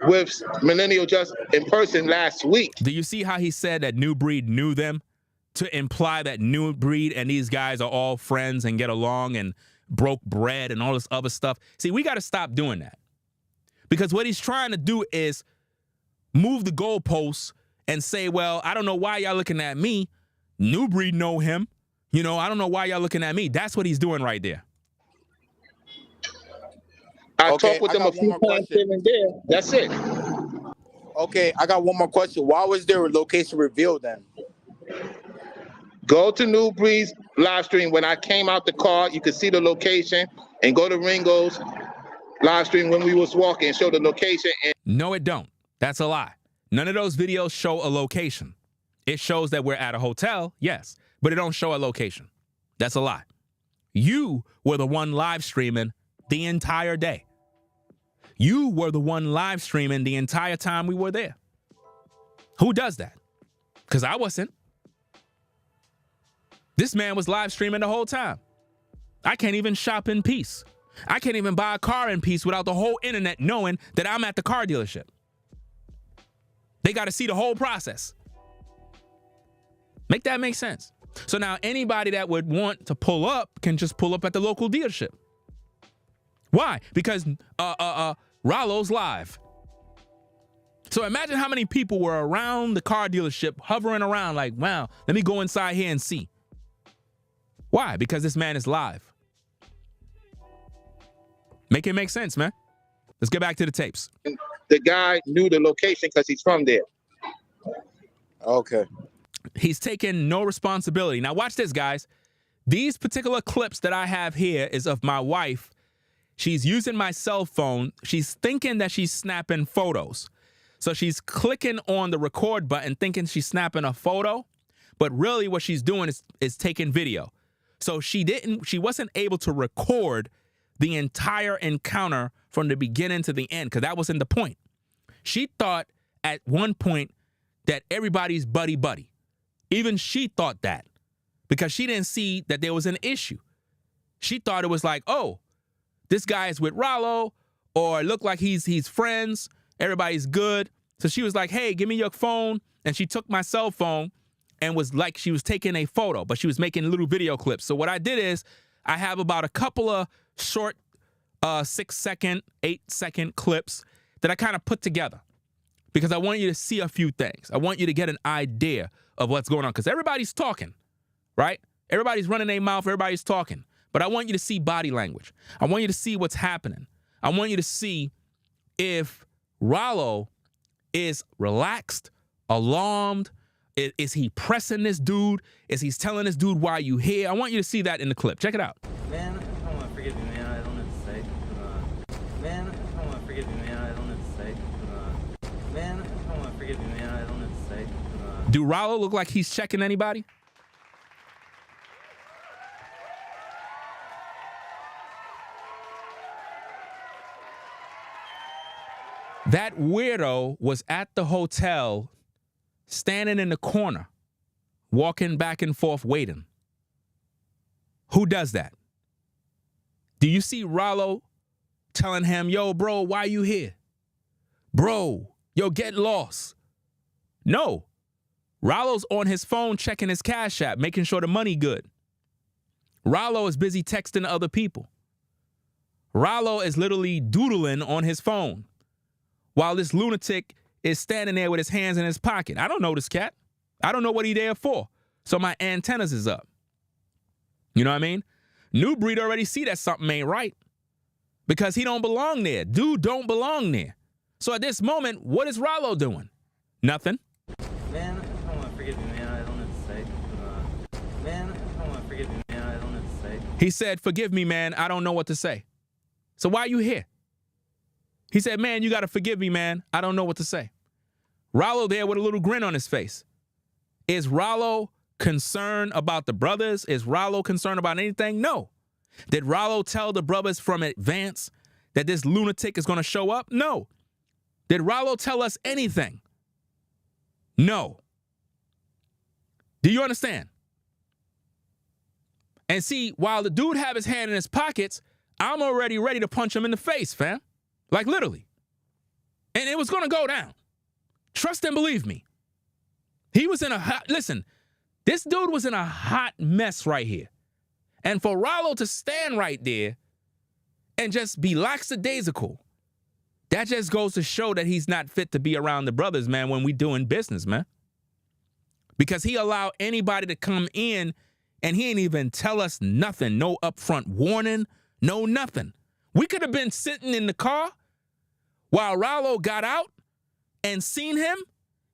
with Millennial just in person last week. Do you see how he said that Nubreed knew them, to imply that Nubreed and these guys are all friends and get along and broke bread and all this other stuff? See, we got to stop doing that, because what he's trying to do is move the goalposts and say, well, I don't know why y'all looking at me. Nubreed know him. You know, I don't know why y'all looking at me. That's what he's doing right there. I Okay, talked with I them a got few one more times question. here and there. That's it. Okay, I got one more question. Why was their location revealed then? Go to Nubreed's live stream. When I came out the car, you could see the location, and go to Ringo's live stream when we was walking and show the location. And No, it don't. That's a lie. None of those videos show a location. It shows that we're at a hotel, yes, but it don't show a location. That's a lie. You were the one live streaming the entire day. You were the one live streaming the entire time we were there. Who does that? Because I wasn't. This man was live streaming the whole time. I can't even shop in peace. I can't even buy a car in peace without the whole internet knowing that I'm at the car dealership. They got to see the whole process. Make that make sense. So now anybody that would want to pull up can just pull up at the local dealership. Why? Because Ralo's live. So imagine how many people were around the car dealership hovering around like, wow, let me go inside here and see. Why? Because this man is live. Make it make sense, man. Let's get back to the tapes. the guy knew the location because he's from there. Okay. He's taken no responsibility. Now watch this, guys. These particular clips that I have here is of my wife. She's using my cell phone. She's thinking that she's snapping photos. So she's clicking on the record button thinking she's snapping a photo, but really what she's doing is taking video. So she wasn't able to record the entire encounter from the beginning to the end, because that wasn't the point. She thought at one point that everybody's buddy-buddy. Even she thought that, because she didn't see that there was an issue. She thought it was like, oh, this guy is with Ralo, or it looked like he's friends, everybody's good. So she was like, hey, give me your phone. And she took my cell phone and was like, she was taking a photo, but she was making little video clips. So what I did is I have about a couple of short 6-second, 8-second clips that I kind of put together, because I want you to see a few things. I want you to get an idea of what's going on, because everybody's talking, right? Everybody's running their mouth, everybody's talking. But I want you to see body language. I want you to see what's happening. I want you to see if Ralo is relaxed, alarmed. Is he pressing this dude? Is he telling this dude why you here? I want you to see that in the clip. Check it out. Man, I want to forgive you, man. I don't know what to say. Man, I want to forgive you, man. I don't know what to say. Man, I want to forgive you, man. I don't know what to say. Do Ralo look like he's checking anybody? That weirdo was at the hotel, standing in the corner, walking back and forth, waiting. Who does that? Do you see Ralo telling him, yo, bro, why you here? Bro, yo, get lost. No. Ralo's on his phone checking his Cash App, making sure the money good. Ralo is busy texting other people. Ralo is literally doodling on his phone, while this lunatic is standing there with his hands in his pocket. I don't know this cat. I don't know what he there for. So my antennas is up. You know what I mean? Nubreed already see that something ain't right, because he don't belong there. Dude don't belong there. So at this moment, what is Ralo doing? Nothing. Man, I want to forgive you, man. I don't know what to say. Man, I want to forgive you, man. I don't know what to say. He said, forgive me, man. I don't know what to say. So why are you here? He said, man, you got to forgive me, man. I don't know what to say. Ralo there with a little grin on his face. Is Ralo concerned about the brothers? Is Ralo concerned about anything? No. Did Ralo tell the brothers from advance that this lunatic is going to show up? No. Did Ralo tell us anything? No. Do you understand? And see, while the dude have his hand in his pockets, I'm already ready to punch him in the face, fam. Like literally. And it was going to go down. Trust and believe me. He was in a hot, listen, this dude was in a hot mess right here. And for Ralo to stand right there and just be lackadaisical, that just goes to show that he's not fit to be around the brothers, man, when we doing business, man. Because he allowed anybody to come in and he ain't even tell us nothing. No upfront warning, no nothing. We could have been sitting in the car while Ralo got out and seen him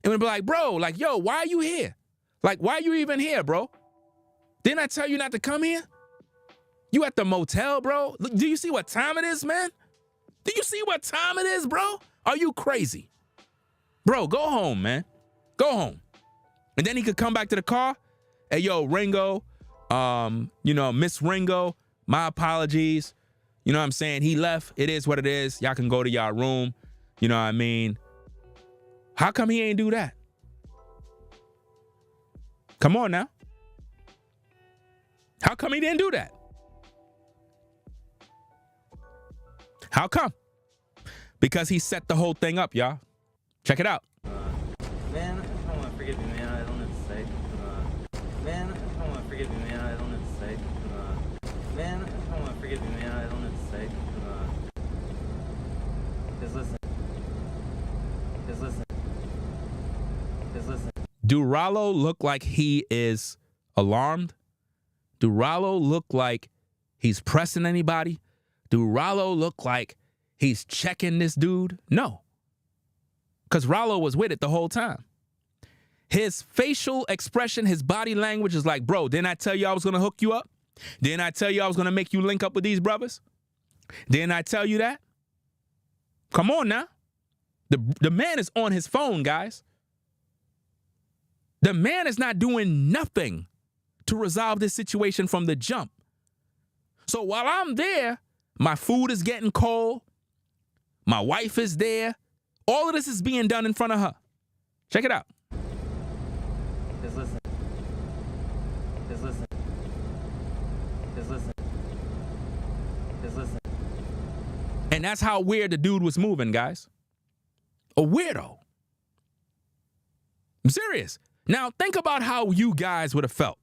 and we'd be like, bro, like, yo, why are you here? Like, why are you even here, bro? Didn't I tell you not to come here? You at the motel, bro? Do you see what time it is, man? Do you see what time it is, bro? Are you crazy? Bro, go home, man. Go home. And then he could come back to the car. Hey, yo, Ringo, Miss Ringo, my apologies. You know what I'm saying? He left. It is what it is. Y'all can go to y'all room. You know what I mean? How come he ain't do that? Come on now. How come he didn't do that? How come? Because he set the whole thing up, y'all. Check it out. Man, I don't want to forgive you, man. I don't know what to say. Man, I don't want to forgive you, man. I don't know what to say. Man, I don't want to forgive you, man. I don't know what to say. Just listen. Just listen. Just listen. Do Ralo look like he is alarmed? Do Ralo look like he's pressing anybody? Do Ralo look like he's checking this dude? No. Because Ralo was with it the whole time. His facial expression, his body language is like, bro, didn't I tell you I was going to hook you up? Didn't I tell you I was going to make you link up with these brothers? Didn't I tell you that? Come on now. The man is on his phone, guys. The man is not doing nothing to resolve this situation from the jump. So while I'm there, my food is getting cold. My wife is there. All of this is being done in front of her. Check it out. Just listen. Just listen. Just listen. Just listen. And that's how weird the dude was moving, guys. A weirdo. I'm serious. Now, think about how you guys would have felt.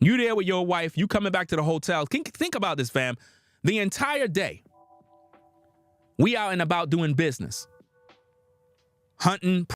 You there with your wife, you coming back to the hotel. Think about this, fam. The entire day, we out and about doing business. Hunting,